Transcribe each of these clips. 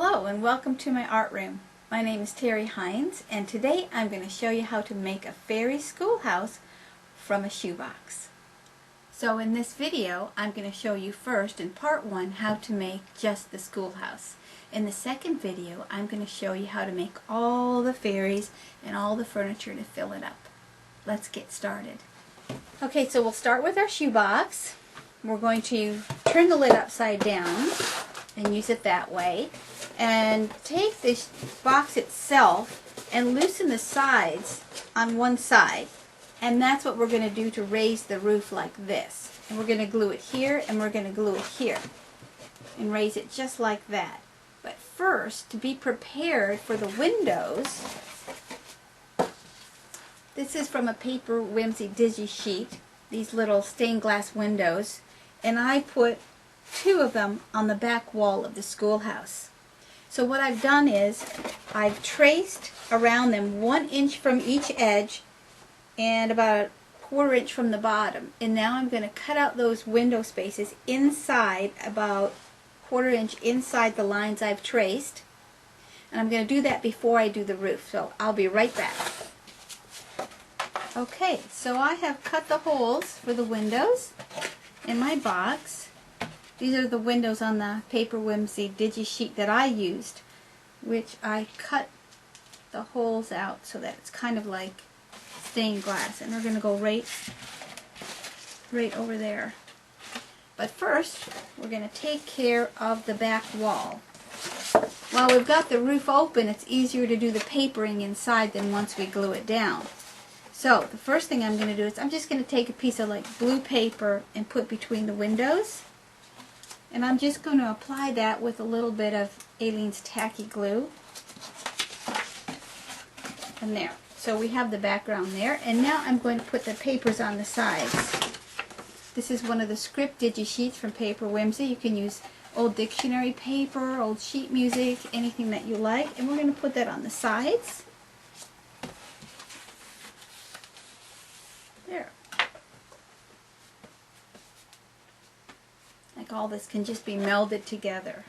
Hello and welcome to my art room. My name is Terri Heinz and today I'm going to show you how to make a fairy schoolhouse from a shoebox. So in this video I'm going to show you first in part 1 how to make just the schoolhouse. In the second video I'm going to show you how to make all the fairies and all the furniture to fill it up. Let's get started. Okay, so we'll start with our shoebox. We're going to turn the lid upside down and use it that way. And take this box itself and loosen the sides on one side. And that's what we're going to do to raise the roof like this. And we're going to glue it here and we're going to glue it here. And raise it just like that. But first, to be prepared for the windows, this is from a Paper Whimsy Digi sheet, these little stained glass windows. And I put 2 of them on the back wall of the schoolhouse. So what I've done is I've traced around them 1 inch from each edge and about 1/4 inch from the bottom. And now I'm going to cut out those window spaces inside, about 1/4 inch inside the lines I've traced. And I'm going to do that before I do the roof. So I'll be right back. Okay, so I have cut the holes for the windows in my box. These are the windows on the Paper Whimsy Digi sheet that I used, which I cut the holes out so that it's kind of like stained glass. And we're going to go right over there. But first, we're going to take care of the back wall. While we've got the roof open, it's easier to do the papering inside than once we glue it down. So the first thing I'm going to do is I'm just going to take a piece of like blue paper and put between the windows. And I'm just going to apply that with a little bit of Aleene's tacky glue. And there. So we have the background there. And now I'm going to put the papers on the sides. This is one of the script digi sheets from Paper Whimsy. You can use old dictionary paper, old sheet music, anything that you like. And we're going to put that on the sides. There. Like all this can just be melded together.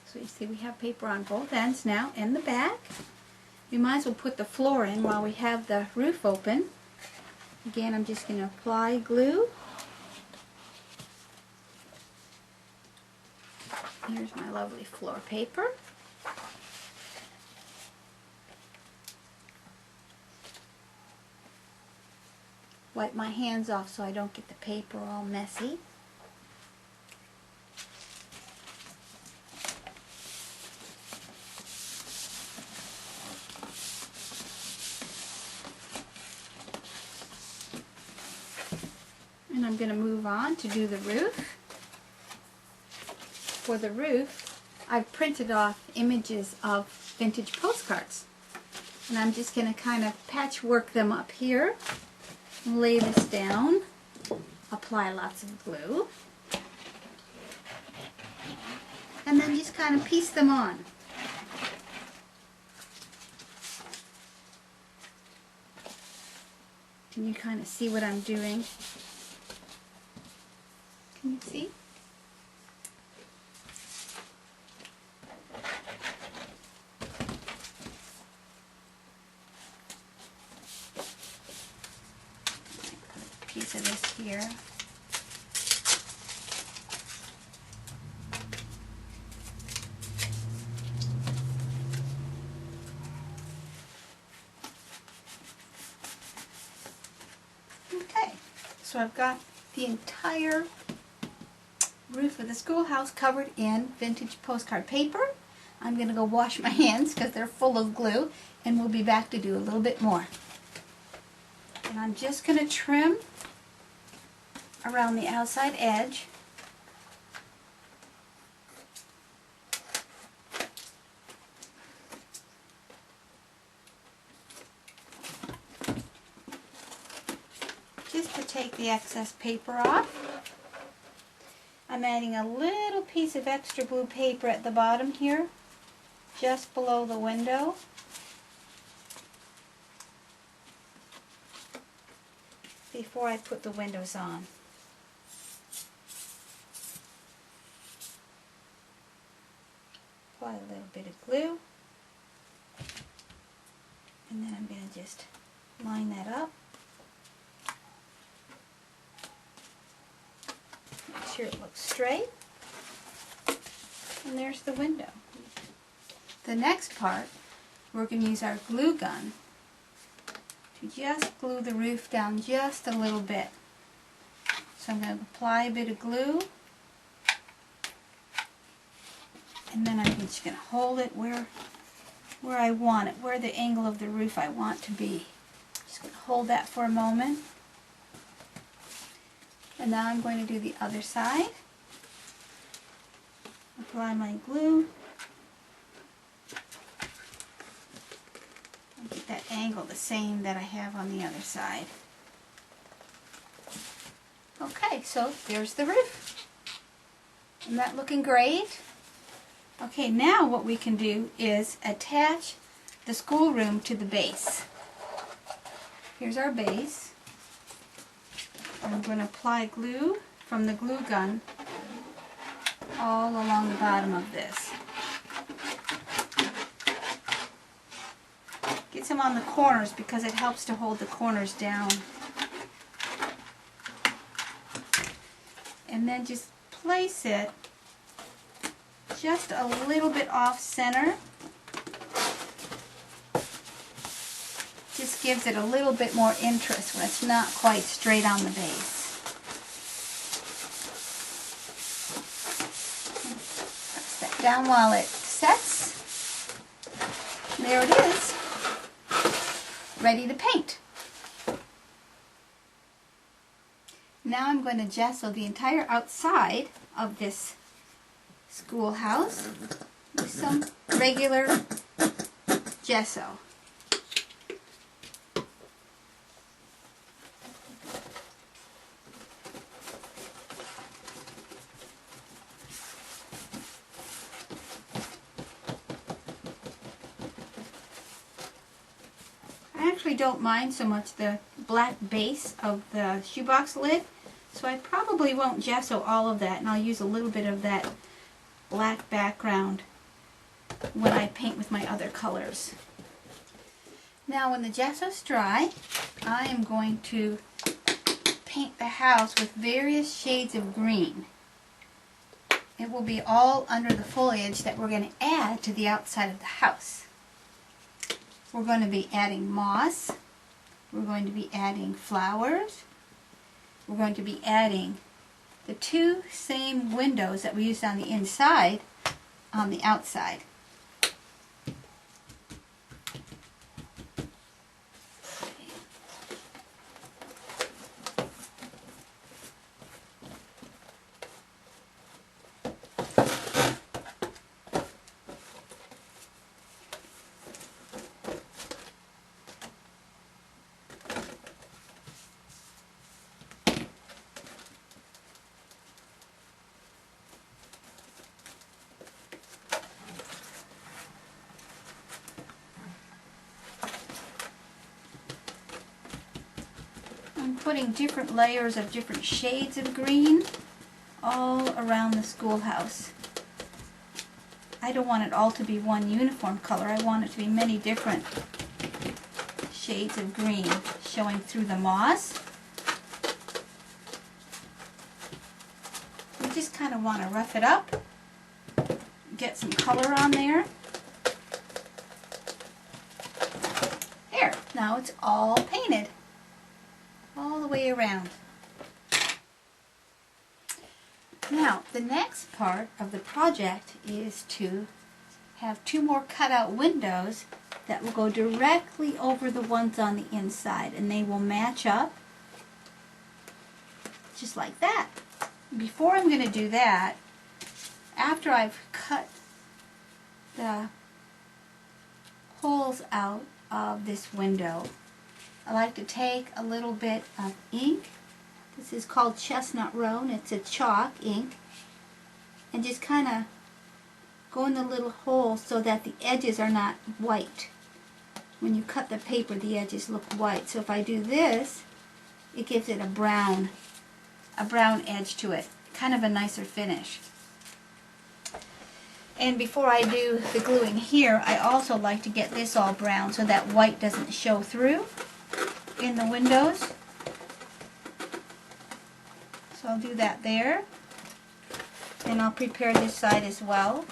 So you see we have paper on both ends now and the back. We might as well put the floor in while we have the roof open. Again, I'm just going to apply glue. Here's my lovely floor paper. Wipe my hands off so I don't get the paper all messy. And I'm going to move on to do the roof. For the roof, I've printed off images of vintage postcards. And I'm just going to kind of patchwork them up here. Lay this down, apply lots of glue, and then just kind of piece them on. Can you kind of see what I'm doing? Can you see? Piece of this here. Okay, so I've got the entire roof of the schoolhouse covered in vintage postcard paper. I'm going to go wash my hands because they're full of glue, and we'll be back to do a little bit more. And I'm just going to trim around the outside edge. Just to take the excess paper off. I'm adding a little piece of extra blue paper at the bottom here, just below the window. before I put the windows on. Apply a little bit of glue, and then I'm going to just line that up. Make sure it looks straight. And there's the window. The next part, we're going to use our glue gun to just glue the roof down just a little bit. So I'm going to apply a bit of glue, and then I'm just going to hold it where I want it, where the angle of the roof I want to be. Just going to hold that for a moment. And now I'm going to do the other side. Apply my glue. And get that angle the same that I have on the other side. Okay, so there's the roof. Isn't that looking great? Okay, now what we can do is attach the schoolroom to the base. Here's our base. I'm going to apply glue from the glue gun all along the bottom of this. Get some on the corners because it helps to hold the corners down. And then just place it just a little bit off center. Just gives it a little bit more interest when it's not quite straight on the base. Press that down while it sets. There it is, ready to paint. Now I'm going to gesso the entire outside of this schoolhouse with some regular gesso. I actually don't mind so much the black base of the shoebox lid, so I probably won't gesso all of that, and I'll use a little bit of that black background when I paint with my other colors. Now when the gesso's dry, I am going to paint the house with various shades of green. It will be all under the foliage that we're going to add to the outside of the house. We're going to be adding moss, we're going to be adding flowers, we're going to be adding the two same windows that we used on the inside on the outside. I'm putting different layers of different shades of green all around the schoolhouse. I don't want it all to be one uniform color. I want it to be many different shades of green showing through the moss. We just kind of want to rough it up, get some color on there. There, now it's all painted. All the way around. Now, the next part of the project is to have two more cutout windows that will go directly over the ones on the inside, and they will match up just like that. Before I'm going to do that, after I've cut the holes out of this window, I like to take a little bit of ink. This is called Chestnut Roan. It's a chalk ink. And just kind of go in the little holes so that the edges are not white. When you cut the paper, the edges look white. So if I do this, it gives it a brown edge to it, kind of a nicer finish. And before I do the gluing here, I also like to get this all brown so that white doesn't show through in the windows. So I'll do that there. And I'll prepare this side as well.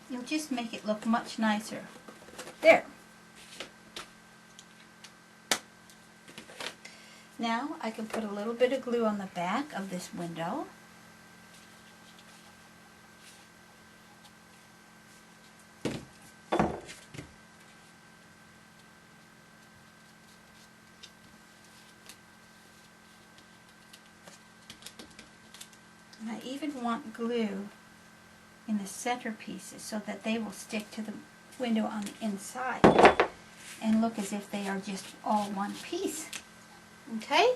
You'll just make it look much nicer. There. Now I can put a little bit of glue on the back of this window. And I even want glue in the center pieces so that they will stick to the window on the inside and look as if they are just all one piece. Okay?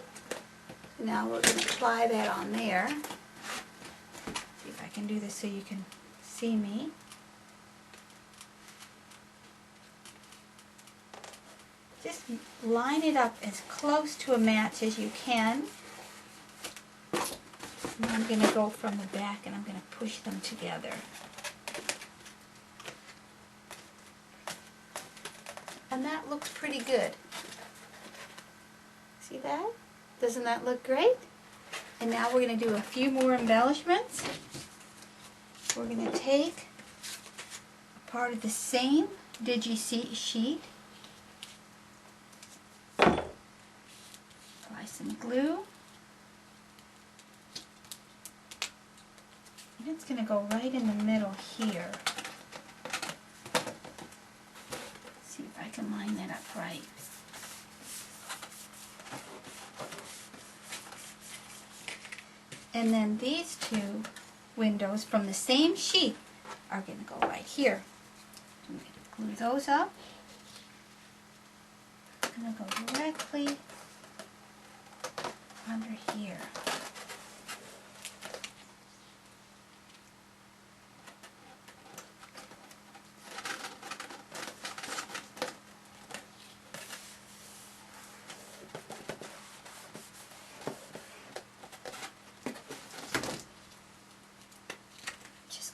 Now we're going to apply that on there. See if I can do this so you can see me. Just line it up as close to a match as you can. And I'm going to go from the back and I'm going to push them together. And that looks pretty good. See that? Doesn't that look great? And now we're going to do a few more embellishments. We're going to take a part of the same digi sheet, apply some glue, and it's going to go right in the middle here. See if I can line that up right. And then these two windows from the same sheet are going to go right here. I'm going to glue those up. I'm going to go directly under here.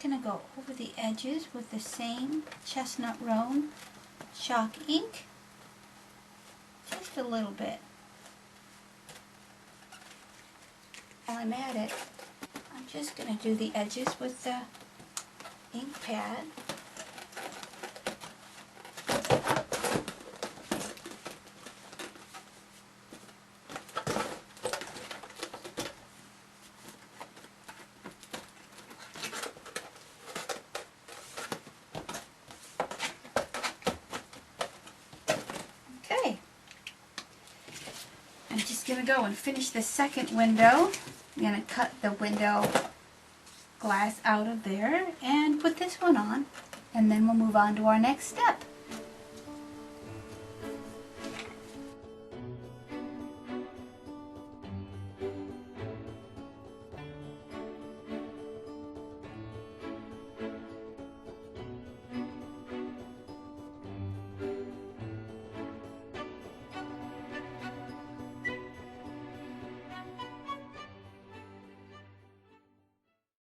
Going to go over the edges with the same chestnut roan chalk ink, just a little bit. While I'm at it, I'm just going to do the edges with the ink pad. I'm just going to go and finish the second window. I'm going to cut the window glass out of there and put this one on, and then we'll move on to our next step.